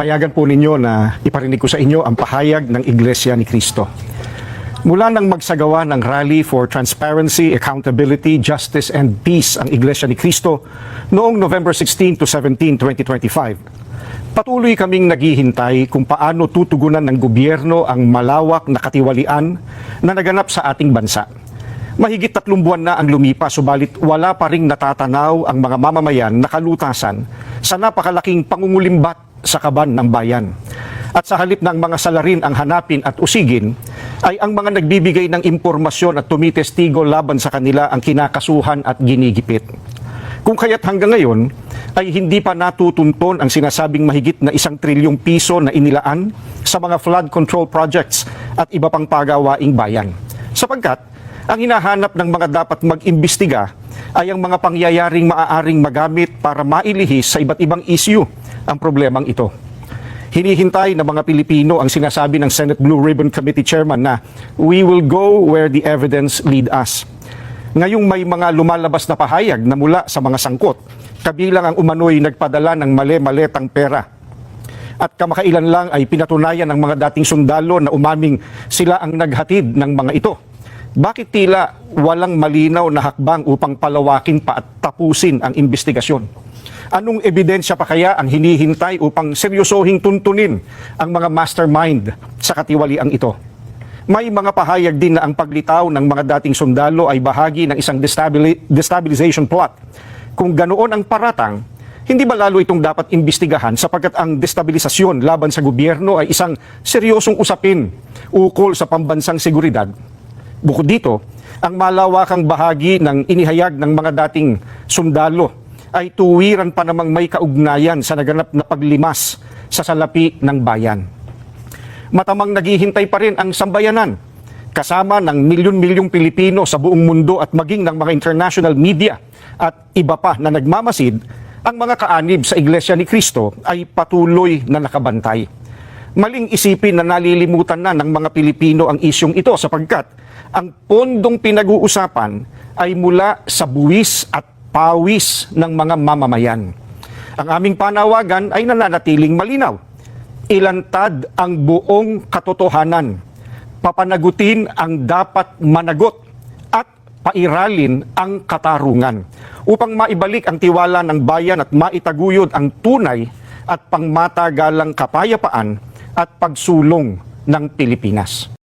Payagan po ninyo na iparinig ko sa inyo ang pahayag ng Iglesia ni Cristo. Mula nang magsagawa ng Rally for Transparency, Accountability, Justice and Peace ang Iglesia ni Cristo noong November 16 to 17, 2025, patuloy kaming naghihintay kung paano tutugunan ng gobyerno ang malawak na katiwalian na naganap sa ating bansa. Mahigit 3 buwan na ang lumipas, subalit wala pa ring natatanaw ang mga mamamayan na kalutasan sa napakalaking pangungulimbat sa kaban ng bayan. At sa halip ng mga salarin ang hanapin at usigin, ay ang mga nagbibigay ng impormasyon at tumitestigo laban sa kanila ang kinakasuhan at ginigipit. Kung kaya't hanggang ngayon, ay hindi pa natutunton ang sinasabing mahigit na 1 trilyong piso na inilaan sa mga flood control projects at iba pang pagawaing bayan. Sapagkat, ang hinahanap ng mga dapat mag-imbestiga ay ang mga pangyayaring maaaring magamit para mailihis sa iba't ibang issue ang problemang ito. Hinihintay ng mga Pilipino ang sinasabi ng Senate Blue Ribbon Committee Chairman na we will go where the evidence lead us. Ngayong may mga lumalabas na pahayag na mula sa mga sangkot, kabilang ang umano'y nagpadala ng mali-maletang pera. At kamakailan lang ay pinatunayan ng mga dating sundalo na umaming sila ang naghatid ng mga ito. Bakit tila walang malinaw na hakbang upang palawakin pa at tapusin ang investigasyon? Anong ebidensya pa kaya ang hinihintay upang seryosohing tuntunin ang mga mastermind sa katiwaliang ito? May mga pahayag din na ang paglitaw ng mga dating sundalo ay bahagi ng isang destabilization plot. Kung ganoon ang paratang, hindi ba lalo itong dapat imbestigahan sapagkat ang destabilisasyon laban sa gobyerno ay isang seryosong usapin ukol sa pambansang seguridad? Bukod dito, ang malawakang bahagi ng inihayag ng mga dating sundalo ay tuwiran pa namang may kaugnayan sa naganap na paglimas sa salapi ng bayan. Matamang naghihintay pa rin ang sambayanan, kasama ng milyon-milyong Pilipino sa buong mundo at maging ng mga international media at iba pa na nagmamasid, ang mga kaanib sa Iglesia ni Cristo ay patuloy na nakabantay. Maling isipin na nalilimutan na ng mga Pilipino ang isyong ito sapagkat ang pondong pinag-uusapan ay mula sa buwis at pawis ng mga mamamayan. Ang aming panawagan ay nananatiling malinaw. Ilantad ang buong katotohanan. Papanagutin ang dapat managot at pairalin ang katarungan upang maibalik ang tiwala ng bayan at maitaguyod ang tunay at pangmatagalang kapayapaan at pagsulong ng Pilipinas.